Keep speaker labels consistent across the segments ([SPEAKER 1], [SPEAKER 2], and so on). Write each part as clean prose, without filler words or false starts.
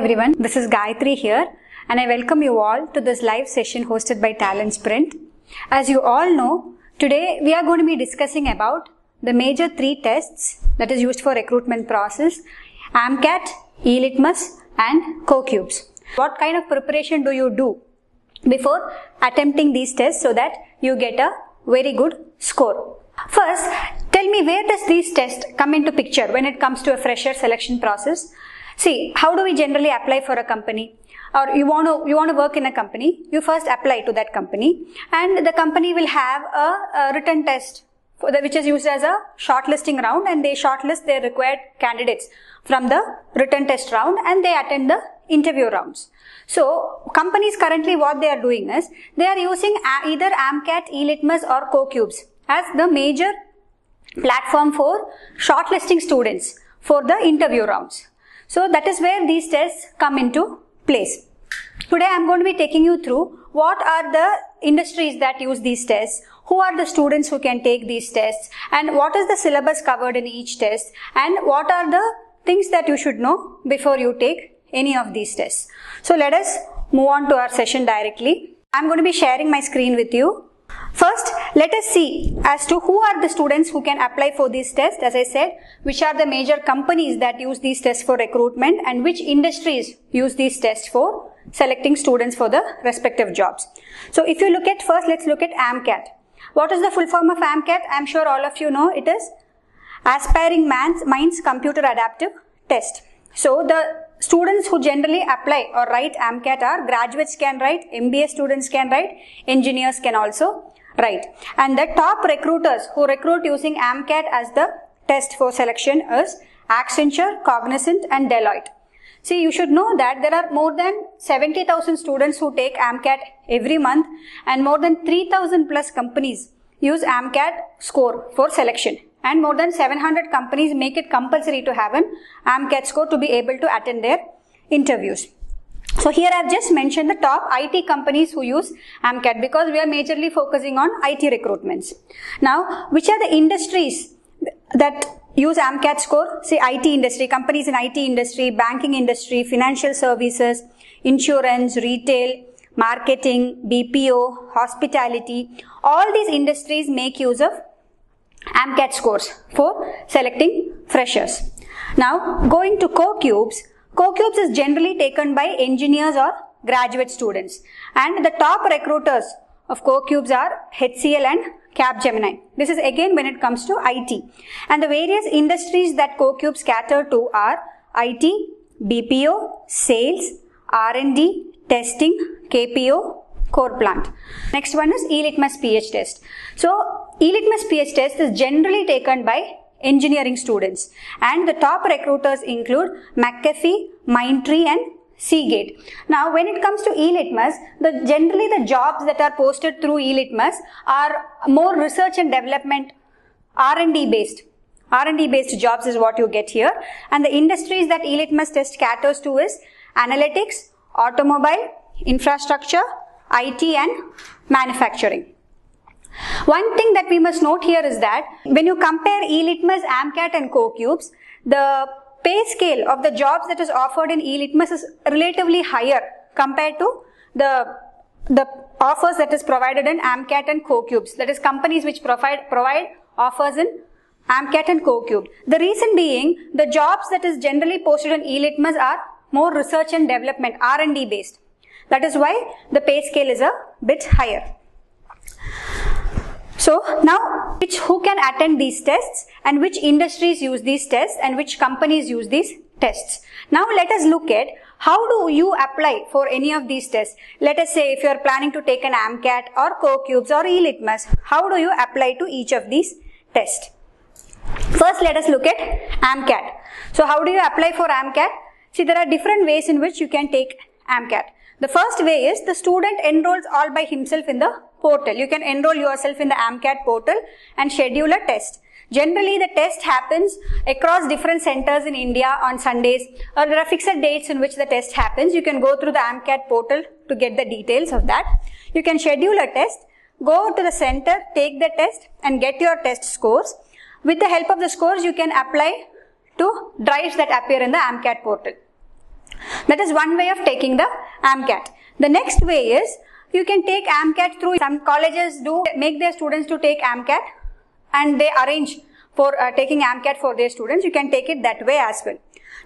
[SPEAKER 1] everyone, this is Gayatri here and I welcome you all to this live session hosted by Talent Sprint. As you all know, today we are going to be discussing about the major 3 tests that is used for recruitment process: AMCAT, Elitmus and Cocubes. What kind of preparation do you do before attempting these tests so that you get a very good score? First, tell me, where does these tests come into picture when it comes to a fresher selection process? See, how do we generally apply for a company? Or you want to work in a company, you first apply to that company and the company will have a written test which is used as a shortlisting round, and they shortlist their required candidates from the written test round and they attend the interview rounds. So companies currently what they are doing is they are using either AMCAT, Elitmus or Cocubes as the major platform for shortlisting students for the interview rounds. So that is where these tests come into place. Today I am going to be taking you through what are the industries that use these tests, who are the students who can take these tests, and what is the syllabus covered in each test, and what are the things that you should know before you take any of these tests. So let us move on to our session directly. I am going to be sharing my screen with you. First, let us see as to who are the students who can apply for these tests. As I said, which are the major companies that use these tests for recruitment and which industries use these tests for selecting students for the respective jobs. So if you look at first, let's look at AMCAT. What is the full form of AMCAT? I'm sure all of you know it is Aspiring Minds Computer Adaptive Test. So the students who generally apply or write AMCAT are graduates can write, MBA students can write, engineers can also write. And the top recruiters who recruit using AMCAT as the test for selection is Accenture, Cognizant and Deloitte. See, you should know that there are more than 70,000 students who take AMCAT every month and more than 3,000 plus companies use AMCAT score for selection. And more than 700 companies make it compulsory to have an AMCAT score to be able to attend their interviews. So here I have just mentioned the top IT companies who use AMCAT because we are majorly focusing on IT recruitments. Now, which are the industries that use AMCAT score? Say IT industry, companies in IT industry, banking industry, financial services, insurance, retail, marketing, BPO, hospitality. All these industries make use of AMCAT scores for selecting freshers. Now, going to Cocubes. Cocubes is generally taken by engineers or graduate students. And the top recruiters of Cocubes are HCL and Capgemini. This is again when it comes to IT. And the various industries that Cocubes cater to are IT, BPO, sales, R&D, testing, KPO, core plant. Next one is Elitmus PH test. So Elitmus PH test is generally taken by engineering students and the top recruiters include McAfee, Mindtree and Seagate. Now when it comes to Elitmus, generally the jobs that are posted through Elitmus are more research and development R&D based. R&D based jobs is what you get here, and the industries that Elitmus test caters to is analytics, automobile, infrastructure, IT and manufacturing. One thing that we must note here is that when you compare Elitmus, AMCAT and Cocubes, the pay scale of the jobs that is offered in Elitmus is relatively higher compared to the offers that is provided in AMCAT and Cocubes. That is, companies which provide offers in AMCAT and Cocube. The reason being, the jobs that is generally posted in Elitmus are more research and development, R&D based. That is why the pay scale is a bit higher. So now, who can attend these tests and which industries use these tests and which companies use these tests. Now let us look at how do you apply for any of these tests. Let us say if you are planning to take an AMCAT or Cocubes or Elitmus, how do you apply to each of these tests? First, let us look at AMCAT. So how do you apply for AMCAT? See, there are different ways in which you can take AMCAT. The first way is the student enrolls all by himself in the portal. You can enroll yourself in the AMCAT portal and schedule a test. Generally, the test happens across different centers in India on Sundays, or there are fixed dates in which the test happens. You can go through the AMCAT portal to get the details of that. You can schedule a test, go to the center, take the test and get your test scores. With the help of the scores, you can apply to drives that appear in the AMCAT portal. That is one way of taking the AMCAT. The next way is you can take AMCAT through, some colleges do make their students to take AMCAT and they arrange for taking AMCAT for their students. You can take it that way as well.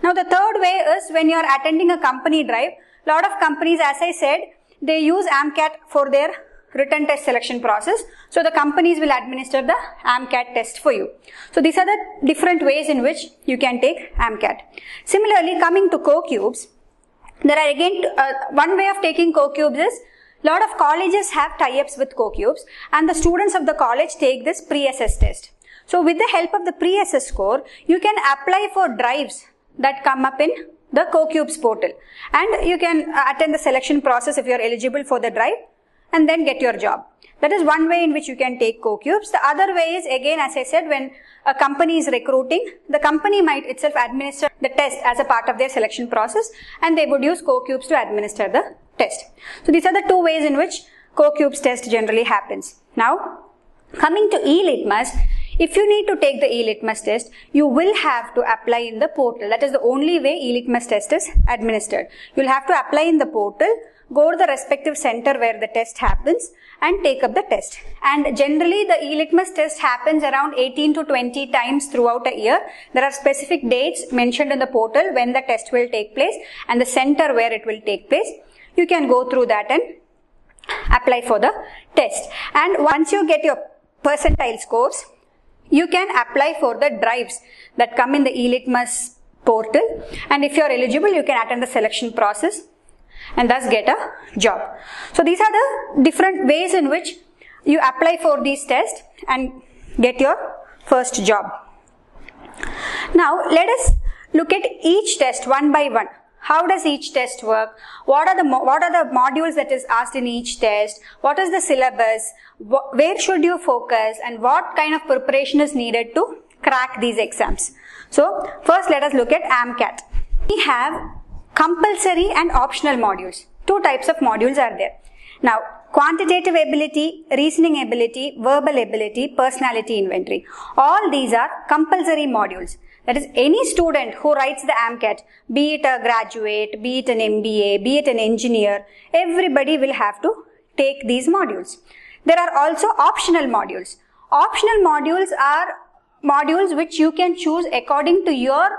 [SPEAKER 1] Now the third way is when you are attending a company drive. Lot of companies, as I said, they use AMCAT for their written test selection process. So the companies will administer the AMCAT test for you. So these are the different ways in which you can take AMCAT. Similarly, coming to Cocubes, there are again one way of taking Cocubes is lot of colleges have tie-ups with Cocubes and the students of the college take this pre-SS test. So with the help of the pre-SS score, you can apply for drives that come up in the Cocubes portal and you can attend the selection process if you are eligible for the drive and then get your job. That is one way in which you can take Cocubes. The other way is, again, as I said, when a company is recruiting, the company might itself administer the test as a part of their selection process and they would use Cocubes to administer the test. So these are the two ways in which Cocubes test generally happens. Now, coming to E-Litmus, if you need to take the E-Litmus test, you will have to apply in the portal. That is the only way E-Litmus test is administered. You will have to apply in the portal, go to the respective center where the test happens and take up the test. And generally the E-Litmus test happens around 18 to 20 times throughout a year. There are specific dates mentioned in the portal when the test will take place and the center where it will take place. You can go through that and apply for the test. And once you get your percentile scores, you can apply for the drives that come in the E-Litmus portal. And if you are eligible, you can attend the selection process and thus get a job. So these are the different ways in which you apply for these tests and get your first job. Now let us look at each test one by one. How does each test work? What are the modules that is asked in each test? What is the syllabus? Where should you focus? And what kind of preparation is needed to crack these exams? So first let us look at AMCAT. We have compulsory and optional modules. Two types of modules are there. Now, quantitative ability, reasoning ability, verbal ability, personality inventory. All these are compulsory modules. That is, any student who writes the AMCAT, be it a graduate, be it an MBA, be it an engineer, everybody will have to take these modules. There are also optional modules. Optional modules are modules which you can choose according to your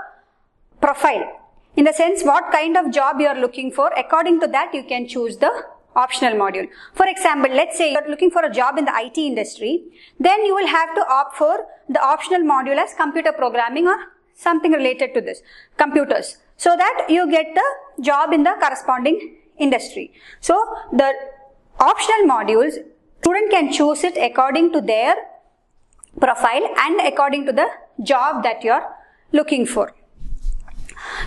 [SPEAKER 1] profile. In the sense, what kind of job you are looking for, according to that you can choose the optional module. For example, let's say you are looking for a job in the IT industry, then you will have to opt for the optional module as computer programming or something related to this, computers, so that you get the job in the corresponding industry. So the optional modules, student can choose it according to their profile and according to the job that you are looking for.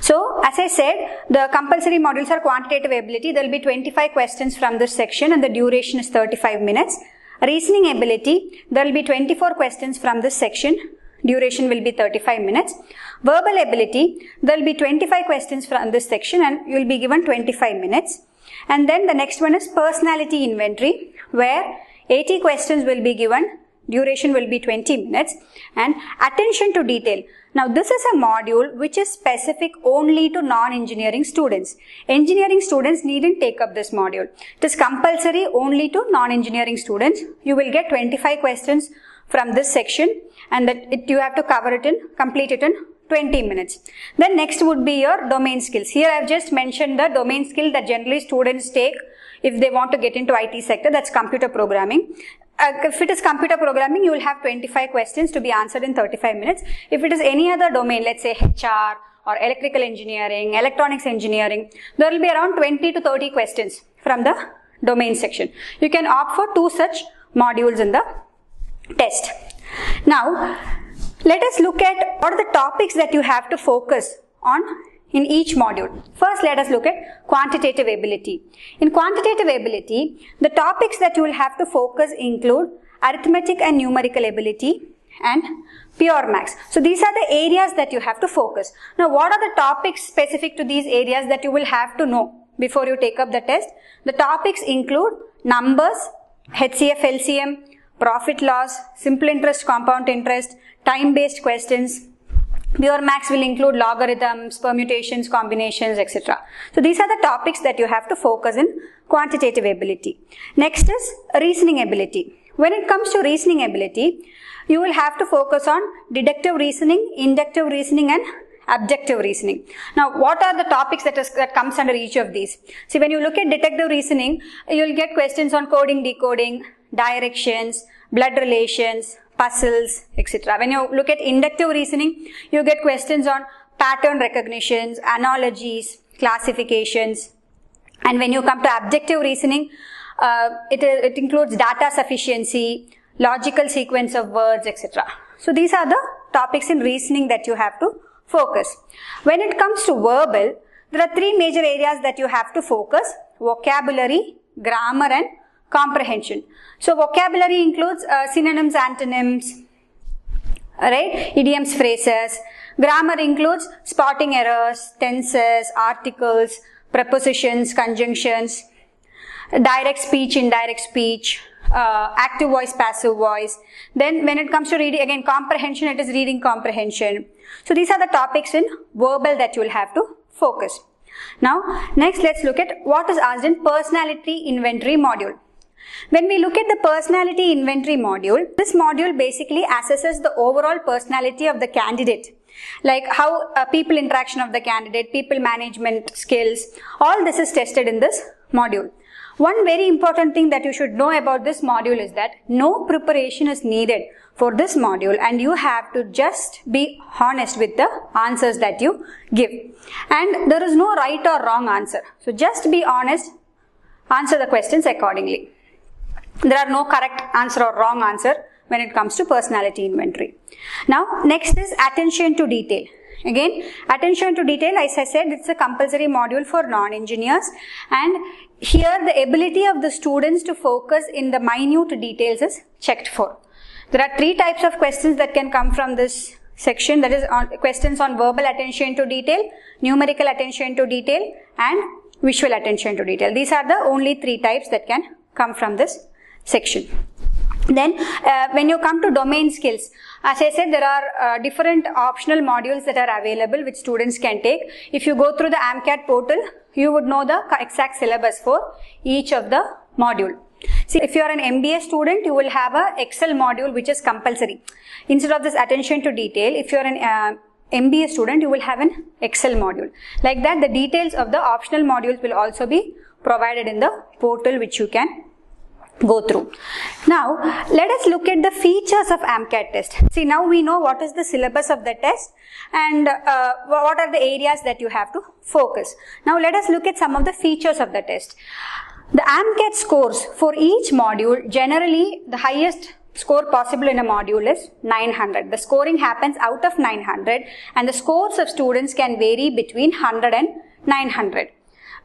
[SPEAKER 1] So, as I said, the compulsory modules are quantitative ability. There will be 25 questions from this section and the duration is 35 minutes. Reasoning ability, there will be 24 questions from this section. Duration will be 35 minutes. Verbal ability, there will be 25 questions from this section and you will be given 25 minutes. And then the next one is personality inventory, where 80 questions will be given. Duration will be 20 minutes. And attention to detail. Now this is a module which is specific only to non-engineering students. Engineering students needn't take up this module. It is compulsory only to non-engineering students. You will get 25 questions from this section and you have to complete it in 20 minutes. Then next would be your domain skills. Here I have just mentioned the domain skill that generally students take if they want to get into IT sector, that's computer programming. If it is computer programming, you will have 25 questions to be answered in 35 minutes. If it is any other domain, let's say HR or electrical engineering, electronics engineering, there will be around 20 to 30 questions from the domain section. You can opt for 2 such modules in the test. Now, let us look at what are the topics that you have to focus on in each module. First, let us look at quantitative ability. In quantitative ability, the topics that you will have to focus include arithmetic and numerical ability and pure maths. So these are the areas that you have to focus. Now, what are the topics specific to these areas that you will have to know before you take up the test? The topics include numbers, HCF, LCM, profit loss, simple interest, compound interest, time-based questions, Pure maths will include logarithms, permutations, combinations, etc. So these are the topics that you have to focus in quantitative ability. Next is reasoning ability. When it comes to reasoning ability, you will have to focus on deductive reasoning, inductive reasoning and objective reasoning. Now, what are the topics that comes under each of these? See, when you look at deductive reasoning, you will get questions on coding, decoding, directions, blood relations, puzzles, etc. When you look at inductive reasoning, you get questions on pattern recognitions, analogies, classifications. And when you come to objective reasoning, it includes data sufficiency, logical sequence of words, etc. So these are the topics in reasoning that you have to focus. When it comes to verbal, there are three major areas that you have to focus: vocabulary, grammar and comprehension. So vocabulary includes synonyms, antonyms, right? Idioms, phrases. Grammar includes spotting errors, tenses, articles, prepositions, conjunctions, direct speech, indirect speech, active voice, passive voice. Then when it comes to reading, again comprehension, it is reading comprehension. So these are the topics in verbal that you will have to focus. Now next let's look at what is asked in personality inventory module. When we look at the personality inventory module, this module basically assesses the overall personality of the candidate, like how people interaction of the candidate, people management skills, all this is tested in this module. One very important thing that you should know about this module is that no preparation is needed for this module and you have to just be honest with the answers that you give. And there is no right or wrong answer. So just be honest, answer the questions accordingly. There are no correct answer or wrong answer when it comes to personality inventory. Now next is attention to detail. Again, attention to detail, as I said, it's a compulsory module for non-engineers, and here the ability of the students to focus in the minute details is checked for. There are three types of questions that can come from this section, that is questions on verbal attention to detail, numerical attention to detail and visual attention to detail. These are the only three types that can come from this section. Then when you come to domain skills, as I said, there are different optional modules that are available which students can take. If you go through the AMCAT portal, you would know the exact syllabus for each of the module. See, if you are an MBA student, you will have a Excel module which is compulsory. Instead of this attention to detail, if you are an MBA student, you will have an Excel module. Like that, the details of the optional modules will also be provided in the portal which you can go through. Now, let us look at the features of AMCAT test. See, now we know what is the syllabus of the test and what are the areas that you have to focus. Now, let us look at some of the features of the test. The AMCAT scores for each module, generally the highest score possible in a module is 900. The scoring happens out of 900 and the scores of students can vary between 100 and 900.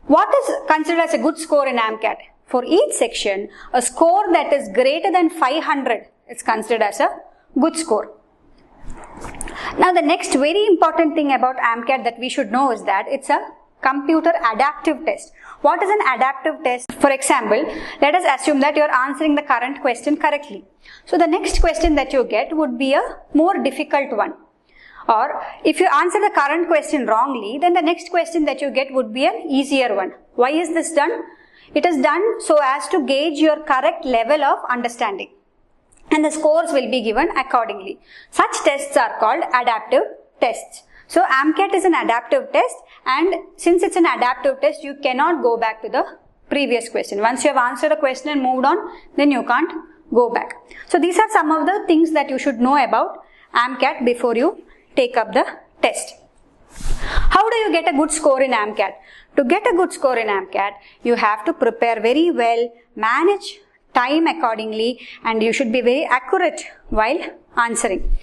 [SPEAKER 1] What is considered as a good score in AMCAT? For each section, a score that is greater than 500 is considered as a good score. Now, the next very important thing about AMCAT that we should know is that it's a computer adaptive test. What is an adaptive test? For example, let us assume that you are answering the current question correctly. So, the next question that you get would be a more difficult one. Or, if you answer the current question wrongly, then the next question that you get would be an easier one. Why is this done? It is done so as to gauge your correct level of understanding, and the scores will be given accordingly. Such tests are called adaptive tests. So AMCAT is an adaptive test, and since it's an adaptive test, you cannot go back to the previous question. Once you have answered a question and moved on, then you can't go back. So these are some of the things that you should know about AMCAT before you take up the test. How do you get a good score in AMCAT? To get a good score in AMCAT, you have to prepare very well, manage time accordingly, and you should be very accurate while answering.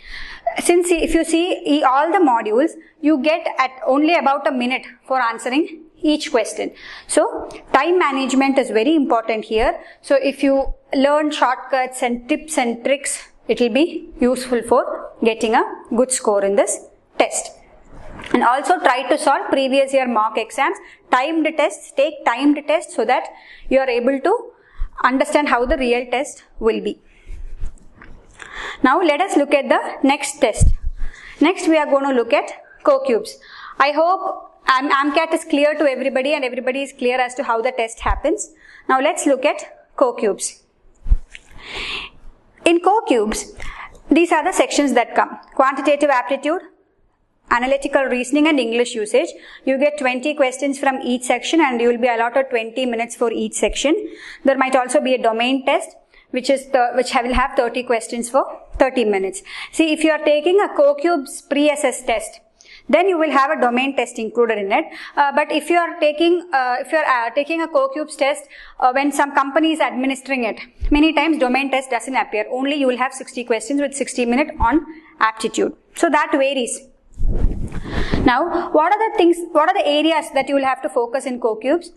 [SPEAKER 1] Since if you see all the modules, you get at only about a minute for answering each question. So, time management is very important here. So, if you learn shortcuts and tips and tricks, it will be useful for getting a good score in this test. And also try to solve previous year mock exams, timed tests, take timed tests so that you are able to understand how the real test will be. Now let us look at the next test. Next, we are going to look at Cocubes. I hope AMCAT is clear to everybody and everybody is clear as to how the test happens. Now let's look at Cocubes. In Cocubes, these are the sections that come. Quantitative aptitude, analytical reasoning and English usage. You get 20 questions from each section and you will be allotted 20 minutes for each section. There might also be a domain test which will have 30 questions for 30 minutes. See, if you are taking a Cocubes pre-SS test, then you will have a domain test included in it. But if you are taking a Cocubes test when some company is administering it, many times domain test doesn't appear. Only you will have 60 questions with 60 minutes on aptitude. So that varies. Now, what are the areas that you will have to focus in Cocubes?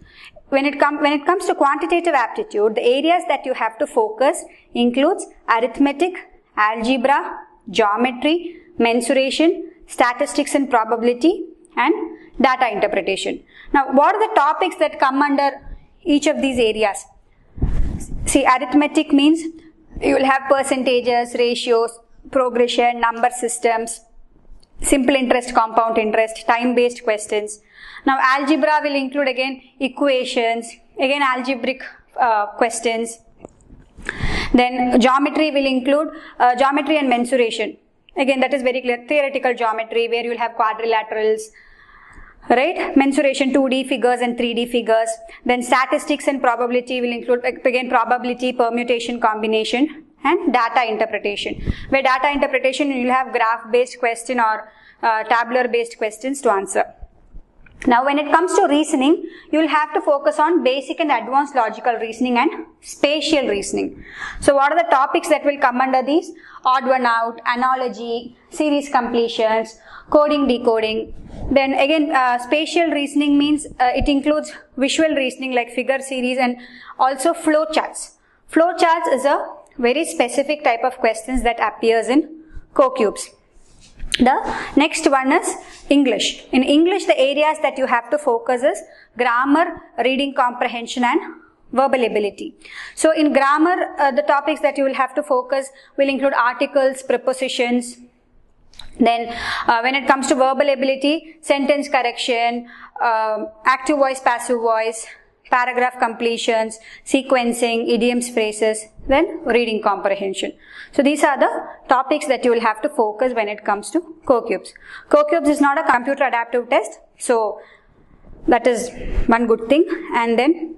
[SPEAKER 1] When it comes to quantitative aptitude, the areas that you have to focus includes arithmetic, algebra, geometry, mensuration, statistics and probability, and data interpretation. Now, what are the topics that come under each of these areas? See, arithmetic means you will have percentages, ratios, progression, number systems, simple interest, compound interest, time-based questions. Now, algebra will include again equations, again algebraic questions. Then geometry will include geometry and mensuration. Again, that is very clear. Theoretical geometry where you will have quadrilaterals, right? Mensuration, 2D figures and 3D figures. Then statistics and probability will include again probability, permutation, combination, and data interpretation. Where data interpretation you will have graph-based question or tabular-based questions to answer. Now, when it comes to reasoning, you will have to focus on basic and advanced logical reasoning and spatial reasoning. So, what are the topics that will come under these? Odd one out, analogy, series completions, coding, decoding. Then again, spatial reasoning means it includes visual reasoning like figure series and also flow charts. Flow charts is a very specific type of questions that appears in Cocubes. The next one is English. In English, the areas that you have to focus is grammar, reading comprehension and verbal ability. So in grammar, the topics that you will have to focus will include articles, prepositions. Then when it comes to verbal ability, sentence correction, active voice, passive voice, paragraph completions, sequencing, idioms, phrases, then reading comprehension. So these are the topics that you will have to focus when it comes to Cocubes. Cocubes is not a computer adaptive test, so that is one good thing. And then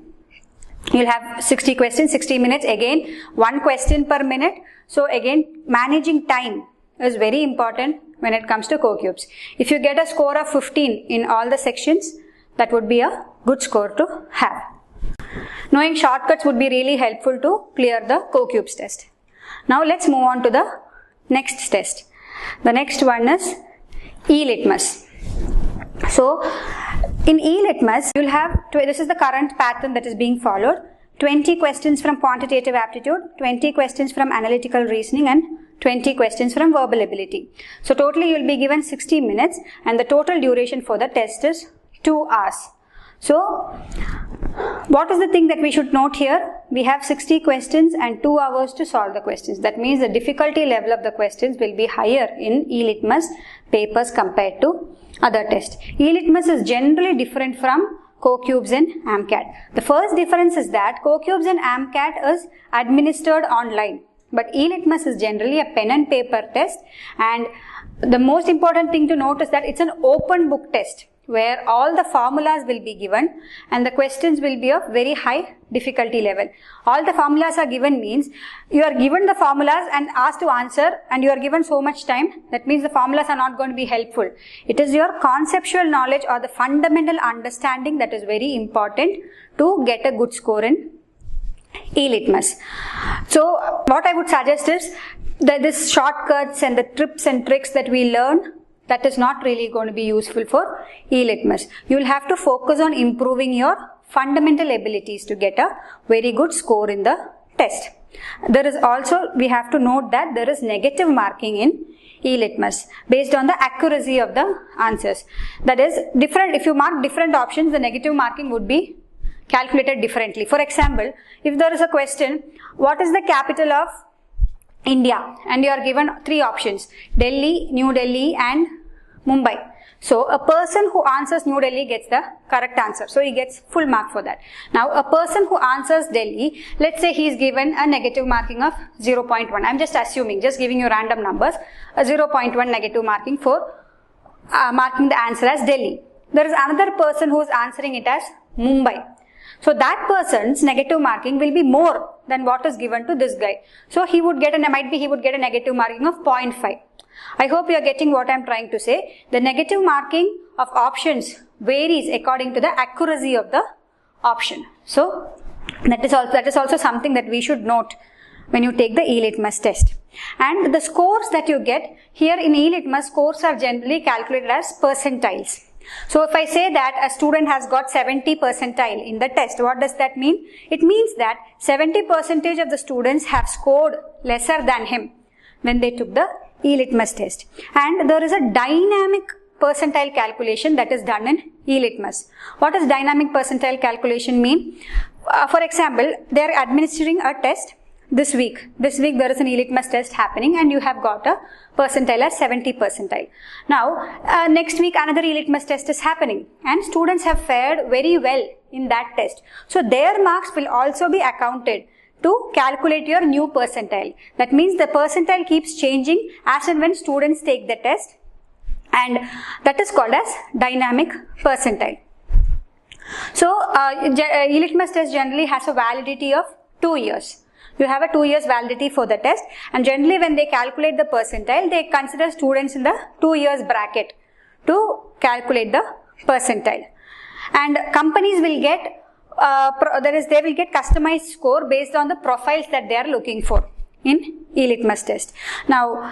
[SPEAKER 1] you will have 60 questions, 60 minutes, again 1 question per minute. So again, managing time is very important when it comes to Cocubes. If you get a score of 15 in all the sections, that would be a good score to have. Knowing shortcuts would be really helpful to clear the Cocubes test. Now let's move on to the next test. The next one is Elitmus. So in Elitmus, you will have, this is the current pattern that is being followed, 20 questions from quantitative aptitude, 20 questions from analytical reasoning and 20 questions from verbal ability. So totally you will be given 60 minutes and the total duration for the test is 2 hours. So, what is the thing that we should note here? We have 60 questions and 2 hours to solve the questions. That means the difficulty level of the questions will be higher in Elitmus papers compared to other tests. Elitmus is generally different from Cocubes and AMCAT. The first difference is that Cocubes and AMCAT is administered online, but Elitmus is generally a pen and paper test, and the most important thing to note is that it's an open book test, where all the formulas will be given and the questions will be of very high difficulty level. All the formulas are given means you are given the formulas and asked to answer and you are given so much time. That means the formulas are not going to be helpful. It is your conceptual knowledge or the fundamental understanding that is very important to get a good score in Elitmus. So what I would suggest is that this shortcuts and the tips and tricks that we learn, that is not really going to be useful for Elitmus. You will have to focus on improving your fundamental abilities to get a very good score in the test. There is also, we have to note that there is negative marking in Elitmus based on the accuracy of the answers. That is different. If you mark different options, the negative marking would be calculated differently. For example, if there is a question, what is the capital of India, and you are given 3 options: Delhi, New Delhi and Mumbai. So a person who answers New Delhi gets the correct answer. So he gets full mark for that. Now a person who answers Delhi, let's say he is given a negative marking of 0.1. I'm just assuming, just giving you random numbers, a 0.1 negative marking for marking the answer as Delhi. There is another person who is answering it as Mumbai. So that person's negative marking will be more than what is given to this guy. So he would get he would get a negative marking of 0.5. I hope you are getting what I am trying to say. The negative marking of options varies according to the accuracy of the option. So that is also something that we should note when you take the E-Litmus test. And the scores that you get here in E-Litmus, scores are generally calculated as percentiles. So if I say that a student has got 70 percentile in the test, what does that mean? It means that 70% of the students have scored lesser than him when they took the E-Litmus test. And there is a dynamic percentile calculation that is done in E-Litmus. What does dynamic percentile calculation mean? For example, they are administering a test this week. This week there is an E-Litmus test happening and you have got a percentile as 70 percentile. Now, next week another E-Litmus test is happening and students have fared very well in that test. So their marks will also be accounted to calculate your new percentile. That means the percentile keeps changing as and when students take the test, and that is called as dynamic percentile. So, E-Litmus test generally has a validity of 2 years. You have a 2 years validity for the test, and generally when they calculate the percentile, they consider students in the 2 years bracket to calculate the percentile. And companies will get they will get customized score based on the profiles that they are looking for in E-Litmus test. Now,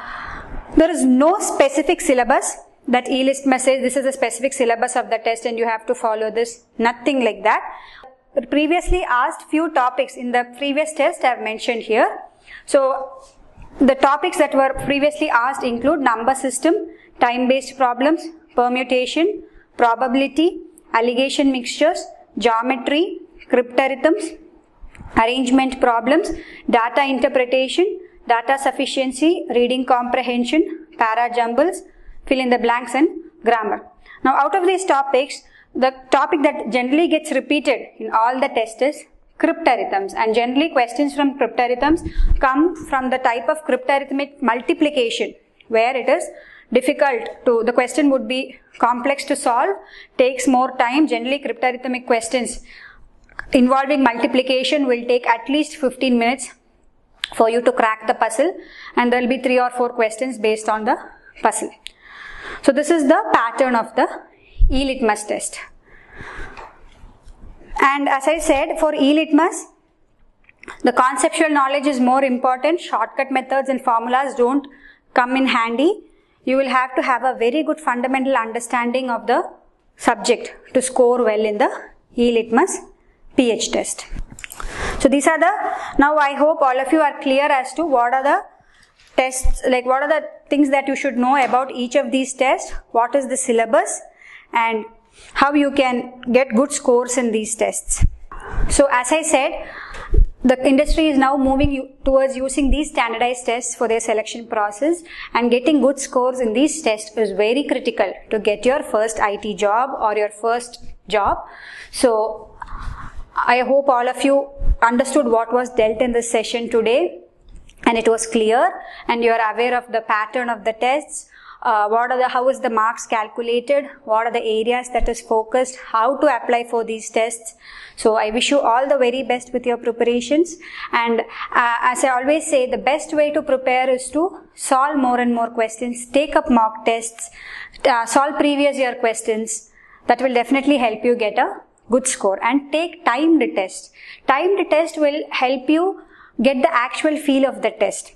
[SPEAKER 1] there is no specific syllabus that E-Litmus says this is a specific syllabus of the test and you have to follow this. Nothing like that. Previously asked few topics in the previous test I have mentioned here. So, the topics that were previously asked include number system, time-based problems, permutation, probability, alligation mixtures, geometry, cryptarithms, arrangement problems, data interpretation, data sufficiency, reading comprehension, para-jumbles, fill in the blanks and grammar. Now out of these topics, the topic that generally gets repeated in all the tests is cryptarithms, and generally questions from cryptarithms come from the type of cryptarithmic multiplication where it is difficult to, the question would be complex to solve, takes more time. Generally cryptarithmic questions involving multiplication will take at least 15 minutes for you to crack the puzzle, and there will be 3 or 4 questions based on the puzzle. So this is the pattern of the E-Litmus test. And as I said, for E-Litmus, the conceptual knowledge is more important. Shortcut methods and formulas don't come in handy. You will have to have a very good fundamental understanding of the subject to score well in the E-Litmus PH test. So these are now I hope all of you are clear as to what are the tests, like what are the things that you should know about each of these tests, what is the syllabus, and how you can get good scores in these tests. So as I said, the industry is now moving towards using these standardized tests for their selection process, and getting good scores in these tests is very critical to get your first IT job or your first job. So I hope all of you understood what was dealt in this session today, and it was clear, and you are aware of the pattern of the tests. How is the marks calculated, what are the areas that is focused, how to apply for these tests. So I wish you all the very best with your preparations, and as I always say, the best way to prepare is to solve more and more questions, take up mock tests, solve previous year questions. That will definitely help you get a good score, and take timed test. Timed test will help you get the actual feel of the test.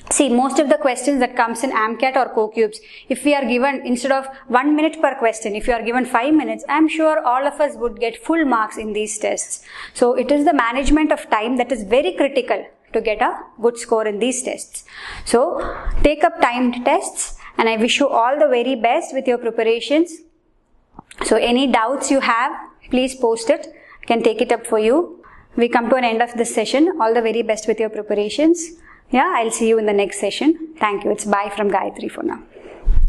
[SPEAKER 1] See, most of the questions that comes in AMCAT or Cocubes, if we are given, instead of 1 minute per question, if you are given 5 minutes, I am sure all of us would get full marks in these tests. So it is the management of time that is very critical to get a good score in these tests. So take up timed tests, and I wish you all the very best with your preparations. So any doubts you have, please post it. I can take it up for you. We come to an end of this session. All the very best with your preparations. Yeah, I'll see you in the next session. Thank you. It's bye from Gayatri for now.